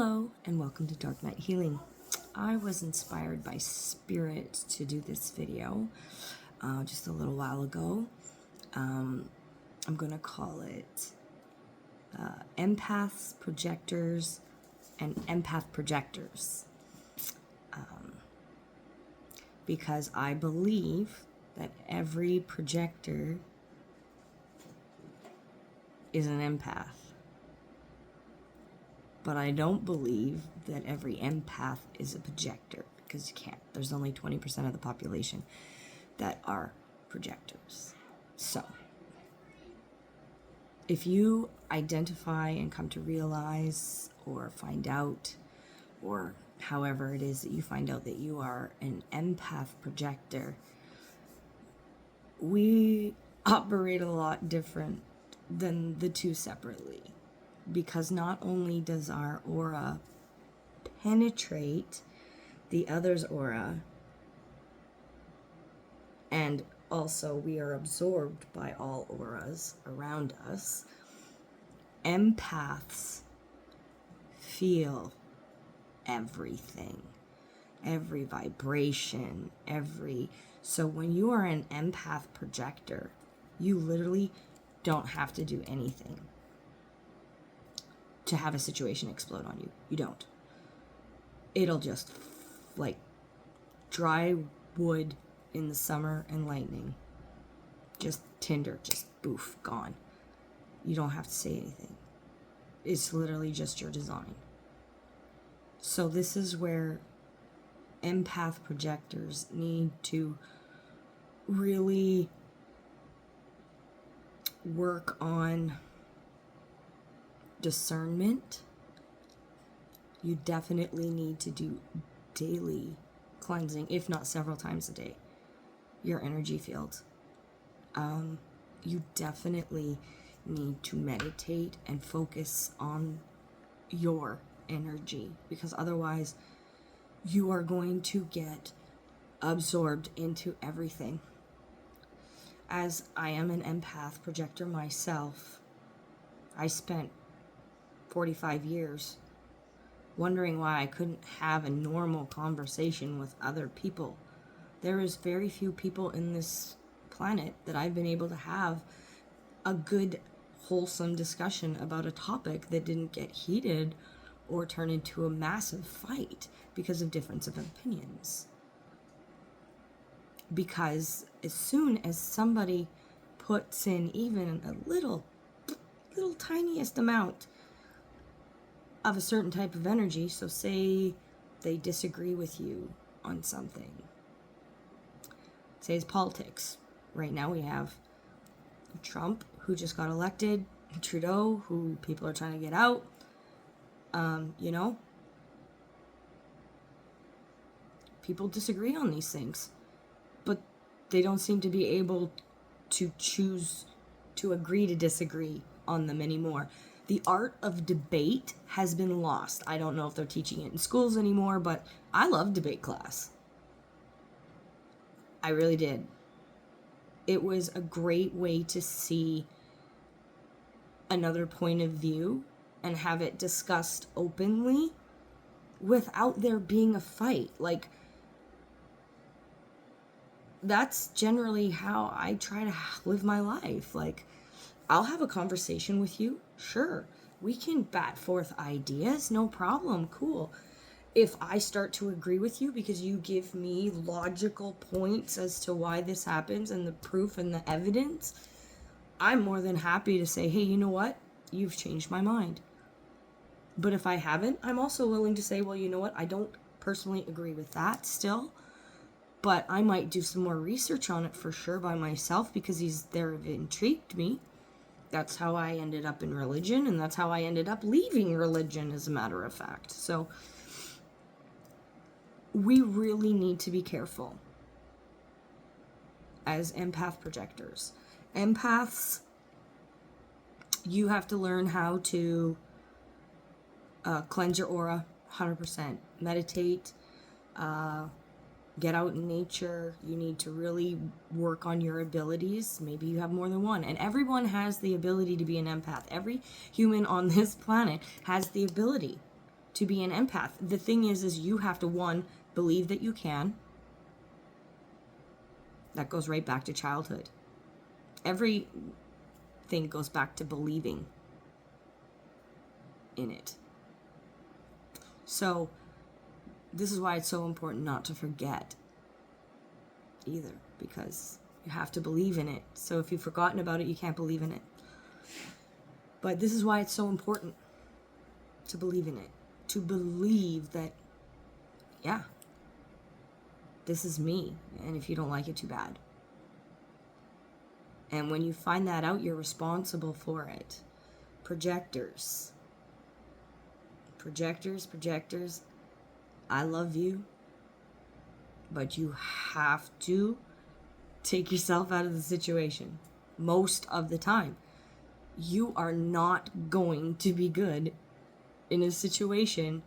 Hello and welcome to Dark Night Healing. I was inspired by Spirit to do this video just a little while ago. I'm going to call it Empaths, Projectors, and Empath Projectors. Because I believe that every projector is an empath. But I don't believe that every empath is a projector, because you can't. There's only 20% of the population that are projectors. So, if you identify and come to realize or find out, or however it is that you find out that you are an empath projector, we operate a lot different than the two separately. Because not only does our aura penetrate the other's aura, and also we are absorbed by all auras around us, empaths feel everything, every vibration, so when you are an empath projector, you literally don't have to do anything to have a situation explode on you. You don't. It'll just like dry wood in the summer and lightning. Just tinder, just boof, gone. You don't have to say anything. It's literally just your design. So this is where empath projectors need to really work on discernment. You definitely need to do daily cleansing, if not several times a day, your energy field. You definitely need to meditate and focus on your energy, because otherwise you are going to get absorbed into everything. As I am an empath projector myself, I spent 45 years wondering why I couldn't have a normal conversation with other people. There is very few people in this planet that I've been able to have a good, wholesome discussion about a topic that didn't get heated or turn into a massive fight because of difference of opinions. Because as soon as somebody puts in even a little tiniest amount of a certain type of energy, so say they disagree with you on something, say it's politics. Right now we have Trump, who just got elected, Trudeau, who people are trying to get out. People disagree on these things, but they don't seem to be able to choose to agree to disagree on them anymore. The art of debate has been lost. I don't know if they're teaching it in schools anymore, but I loved debate class. I really did. It was a great way to see another point of view and have it discussed openly without there being a fight. Like, that's generally how I try to live my life. Like, I'll have a conversation with you. Sure, we can bat forth ideas. No problem. Cool. If I start to agree with you because you give me logical points as to why this happens and the proof and the evidence, I'm more than happy to say, hey, you know what? You've changed my mind. But if I haven't, I'm also willing to say, well, you know what? I don't personally agree with that still, but I might do some more research on it for sure by myself, because they're intrigued me. That's how I ended up in religion, and that's how I ended up leaving religion, as a matter of fact. So we really need to be careful as empath projectors. Empaths, you have to learn how to cleanse your aura 100%. Meditate, get out in nature. You need to really work on your abilities. Maybe you have more than one. And everyone has the ability to be an empath. Every human on this planet has the ability. to be an empath. The thing is you have to, one, believe that you can. That goes right back to childhood. Everything goes back to believing in it. So this is why it's so important not to forget either, because you have to believe in it. So if you've forgotten about it, you can't believe in it. But this is why it's so important to believe in it. To believe that, yeah, this is me. And if you don't like it, too bad. And when you find that out, you're responsible for it. Projectors. Projectors. I love you. But you have to take yourself out of the situation. Most of the time. You are not going to be good in a situation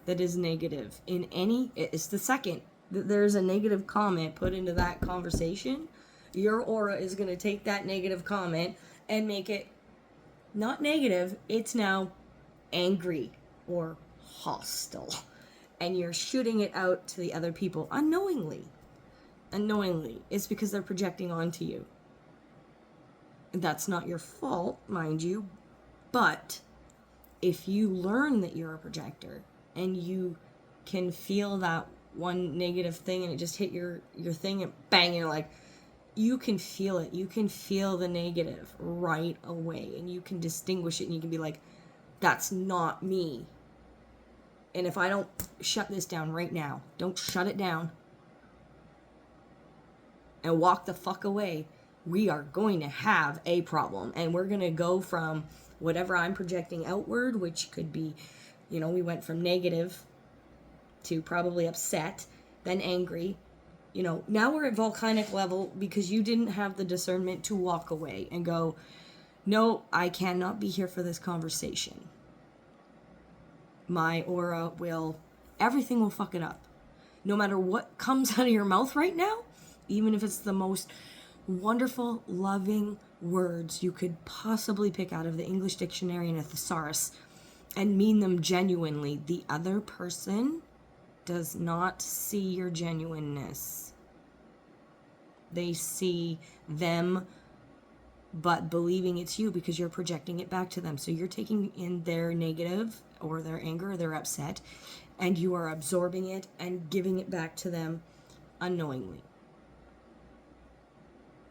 that is negative. It's the second that there's a negative comment put into that conversation, your aura is going to take that negative comment and make it not negative, it's now angry or hostile. And you're shooting it out to the other people unknowingly. It's because they're projecting onto you. That's not your fault, mind you, but if you learn that you're a projector and you can feel that one negative thing and it just hit your thing and bang, you're like, you can feel it. You can feel the negative right away and you can distinguish it and you can be like, that's not me. And if I don't shut this down right now, don't shut it down and walk the fuck away, we are going to have a problem. And we're going to go from whatever I'm projecting outward, which could be, we went from negative to probably upset, then angry. Now we're at volcanic level because you didn't have the discernment to walk away and go, no, I cannot be here for this conversation. My aura everything will fuck it up. No matter what comes out of your mouth right now, even if it's the most wonderful, loving words you could possibly pick out of the English dictionary and a thesaurus and mean them genuinely, the other person does not see your genuineness. They see them, but believing it's you because you're projecting it back to them. So you're taking in their negative or their anger or their upset, and you are absorbing it and giving it back to them unknowingly.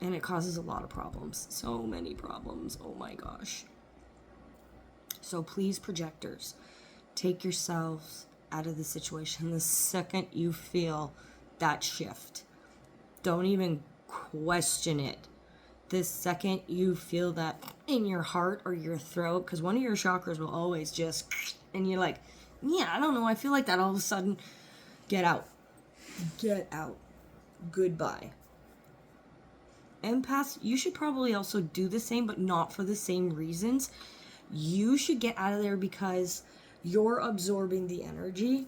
And it causes a lot of problems. So many problems. Oh my gosh. So please, projectors, take yourselves out of the situation the second you feel that shift. Don't even question it. The second you feel that in your heart or your throat, because one of your chakras will always just, and you're like, yeah, I don't know, I feel like that all of a sudden, get out. Get out. Goodbye. Empaths, you should probably also do the same, but not for the same reasons. You should get out of there because you're absorbing the energy.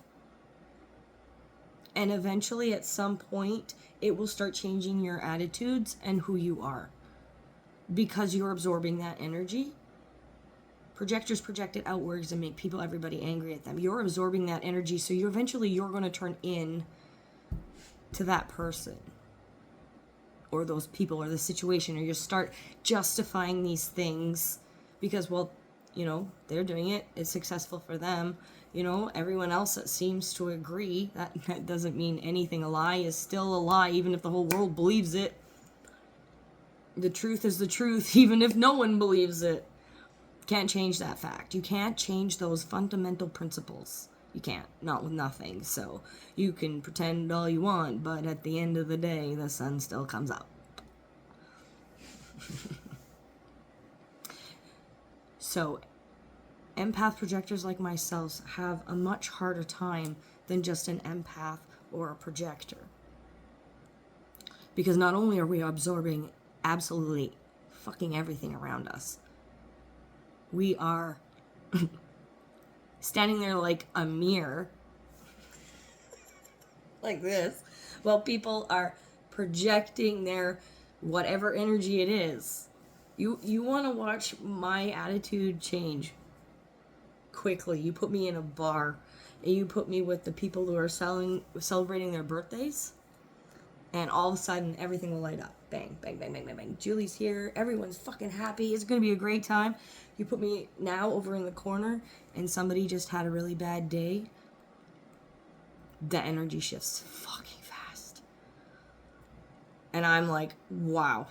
And eventually, at some point, it will start changing your attitudes and who you are. Because you're absorbing that energy. Projectors project it outwards and make everybody angry at them. You're absorbing that energy, so you're going to turn in to that person. Or those people or the situation, or you start justifying these things because, they're doing it. It's successful for them. Everyone else that seems to agree, that doesn't mean anything. A lie is still a lie, even if the whole world believes it. The truth is the truth, even if no one believes it. Can't change that fact. You can't change those fundamental principles. You can't. Not with nothing. So you can pretend all you want, but at the end of the day, the sun still comes up. So empath projectors like myself have a much harder time than just an empath or a projector. Because not only are we absorbing absolutely fucking everything around us, we are standing there like a mirror, like this, while people are projecting their whatever energy it is. You want to watch my attitude change. quickly. You put me in a bar, and you put me with the people who are celebrating their birthdays, and all of a sudden everything will light up. Bang, bang, bang, bang, bang, bang. Julie's here. Everyone's fucking happy. It's gonna be a great time. You put me now over in the corner, and somebody just had a really bad day. The energy shifts fucking fast. And I'm like, wow.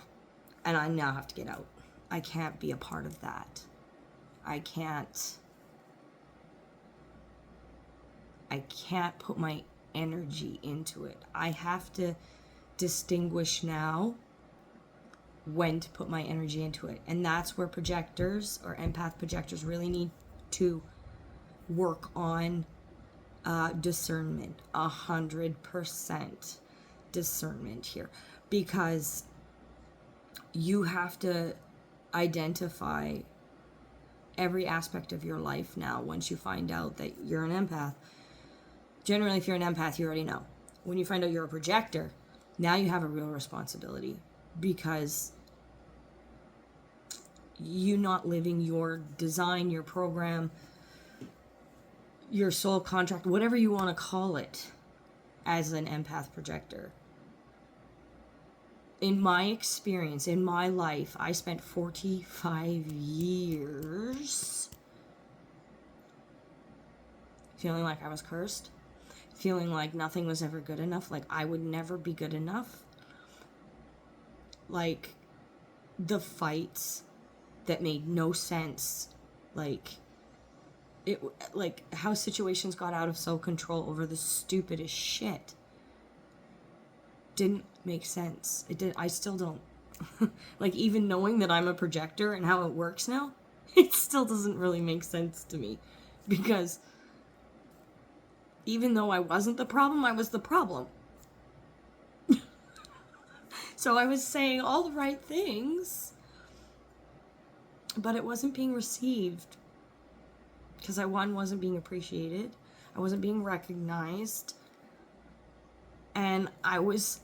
And I now have to get out. I can't be a part of that. I can't put my energy into it. I have to distinguish now when to put my energy into it. And that's where projectors or empath projectors really need to work on discernment. 100% discernment here. Because you have to identify every aspect of your life now once you find out that you're an empath. Generally, if you're an empath, you already know. When you find out you're a projector, now you have a real responsibility, because you not living your design, your program, your soul contract, whatever you want to call it, as an empath projector. In my experience, in my life, I spent 45 years feeling like I was cursed, feeling like nothing was ever good enough, like I would never be good enough. Like, the fights that made no sense, like how situations got out of so control over the stupidest shit didn't make sense. I still don't. Like, even knowing that I'm a projector and how it works now, it still doesn't really make sense to me, because even though I wasn't the problem, I was the problem. So I was saying all the right things, but it wasn't being received, because I wasn't being appreciated, I wasn't being recognized, and I was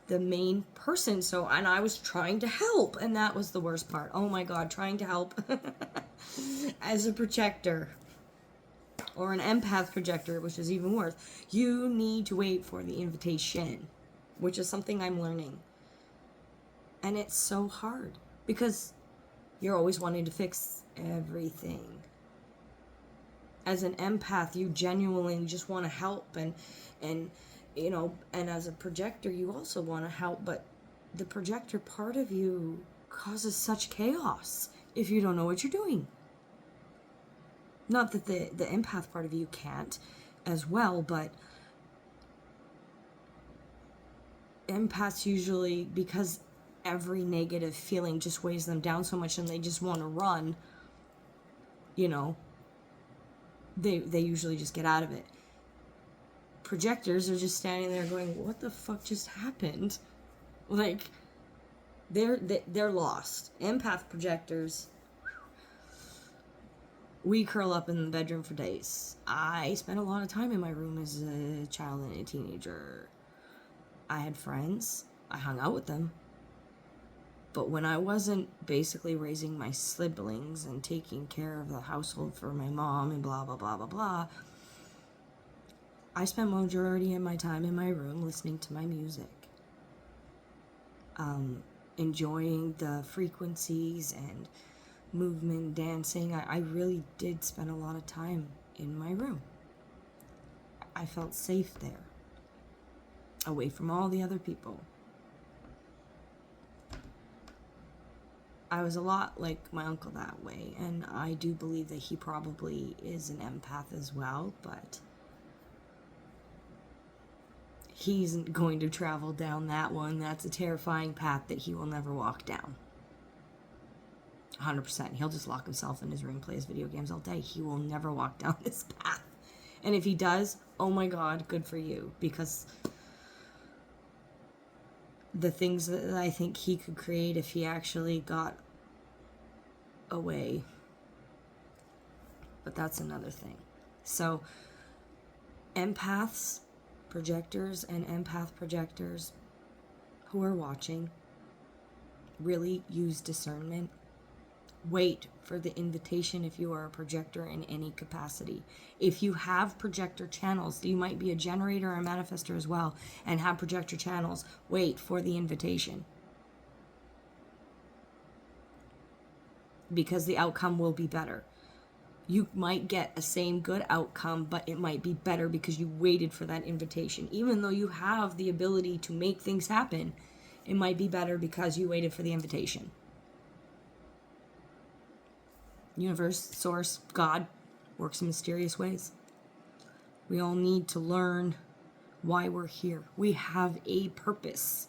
the main person. And I was trying to help, and that was the worst part. Oh my God, trying to help as a projector or an empath projector, which is even worse. You need to wait for the invitation, which is something I'm learning. And it's so hard, because you're always wanting to fix everything. As an empath, you genuinely just want to help, and you know, and as a projector, you also want to help, but the projector part of you causes such chaos if you don't know what you're doing. Not that the empath part of you can't as well, but empaths usually, because every negative feeling just weighs them down so much and they just want to run, you know, they usually just get out of it. Projectors are just standing there going, what the fuck just happened? Like, they're lost. Empath projectors, we curl up in the bedroom for days. I spent a lot of time in my room as a child and a teenager. I had friends. I hung out with them. But when I wasn't basically raising my siblings and taking care of the household for my mom and blah, blah, blah, blah, blah, I spent majority of my time in my room listening to my music. Enjoying the frequencies and movement, dancing. I really did spend a lot of time in my room. I felt safe there, away from all the other people. I was a lot like my uncle that way, and I do believe that he probably is an empath as well, but he's going to travel down that one. That's a terrifying path that he will never walk down. 100%. He'll just lock himself in his room, play his video games all day. He will never walk down this path. And if he does, oh my God, good for you. Because the things that I think he could create if he actually got away. But that's another thing. So, empaths, projectors, and empath projectors who are watching, really use discernment. Wait for the invitation if you are a projector in any capacity. If you have projector channels, you might be a generator or a manifestor as well and have projector channels. Wait for the invitation. Because the outcome will be better. You might get a same good outcome, but it might be better because you waited for that invitation. Even though you have the ability to make things happen, it might be better because you waited for the invitation. Universe, source, God works in mysterious ways. We all need to learn why we're here. We have a purpose.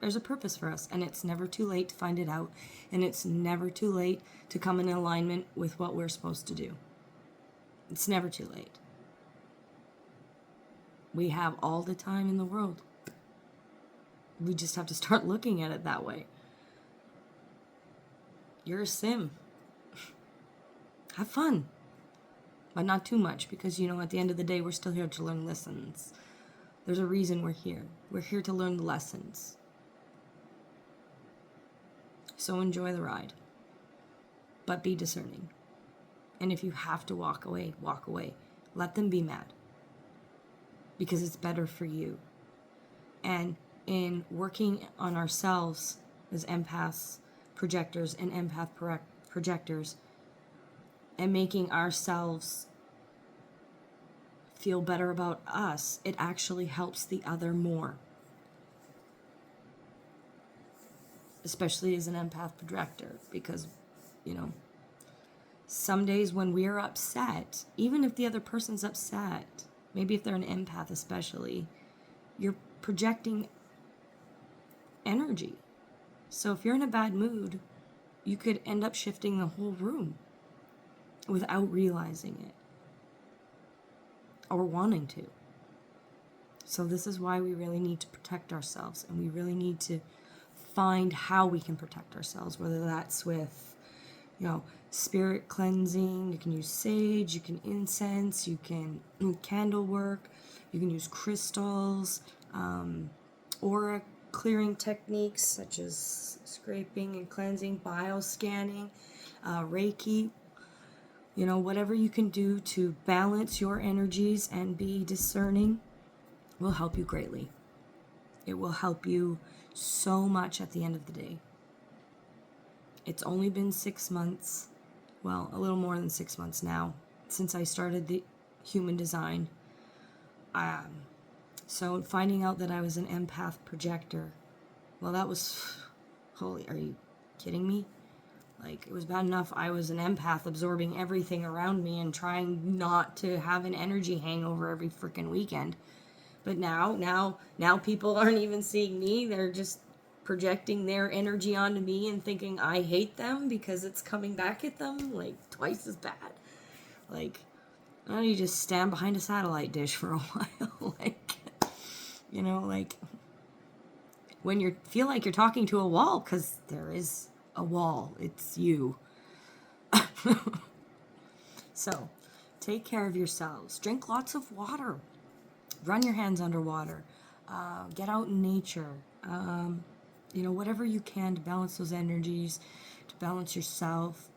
There's a purpose for us, and it's never too late to find it out, and it's never too late to come in alignment with what we're supposed to do. It's never too late. We have all the time in the world. We just have to start looking at it that way. You're a sim. Have fun, but not too much, because, at the end of the day, we're still here to learn lessons. There's a reason we're here. We're here to learn the lessons. So enjoy the ride, but be discerning. And if you have to walk away, walk away. Let them be mad, because it's better for you. And in working on ourselves as empaths, projectors, and empath projectors, and making ourselves feel better about us, it actually helps the other more. Especially as an empath projector, because, some days when we're upset, even if the other person's upset, maybe if they're an empath especially, you're projecting energy. So if you're in a bad mood, you could end up shifting the whole room without realizing it or wanting to. So this is why we really need to protect ourselves, and we really need to find how we can protect ourselves, whether that's with, spirit cleansing. You can use sage, you can incense, you can candle work, you can use crystals, aura clearing techniques such as scraping and cleansing, bioscanning, Reiki. Whatever you can do to balance your energies and be discerning will help you greatly. It will help you so much at the end of the day. It's only been 6 months, well, a little more than 6 months now, since I started the human design. So finding out that I was an empath projector, well, that was, holy, are you kidding me? It was bad enough I was an empath absorbing everything around me and trying not to have an energy hangover every freaking weekend. But now people aren't even seeing me. They're just projecting their energy onto me and thinking I hate them because it's coming back at them, twice as bad. Why don't you just stand behind a satellite dish for a while? When you feel like you're talking to a wall, because there is a wall. It's you. So, take care of yourselves. Drink lots of water. Run your hands underwater. Get out in nature. Whatever you can to balance those energies, to balance yourself.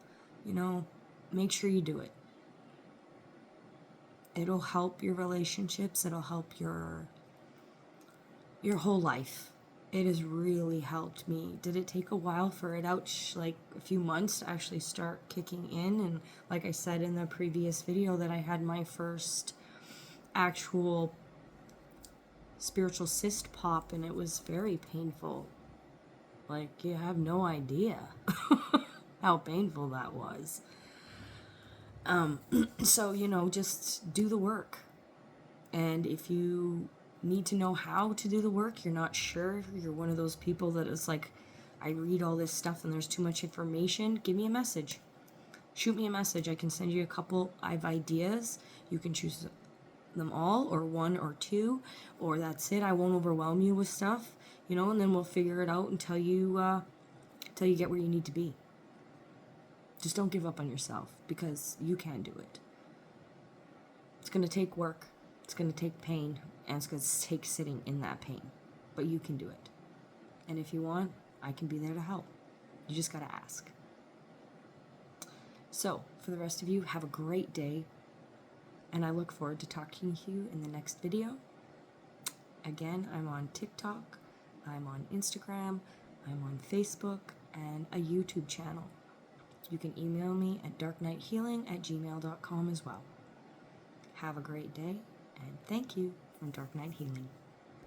Make sure you do it. It'll help your relationships. It'll help your whole life. It has really helped me. Did it take a while for it a few months to actually start kicking in? And like I said in the previous video, that I had my first actual spiritual cyst pop, and it was very painful. You have no idea how painful that was. So, just do the work. And if you need to know how to do the work, you're not sure, you're one of those people that is I read all this stuff and there's too much information, give me a message. Shoot me a message. I can send you a couple of ideas. You can choose them all, or one or two, or that's it. I won't overwhelm you with stuff, and then we'll figure it out until you get where you need to be. Just don't give up on yourself, because you can do it. It's going to take work. It's going to take pain, and it's going to take sitting in that pain. But you can do it. And if you want, I can be there to help. You just got to ask. So, for the rest of you, have a great day, and I look forward to talking to you in the next video. Again, I'm on TikTok, I'm on Instagram, I'm on Facebook, and a YouTube channel. You can email me at darknighthealing@gmail.com as well. Have a great day, and thank you from Dark Night Healing.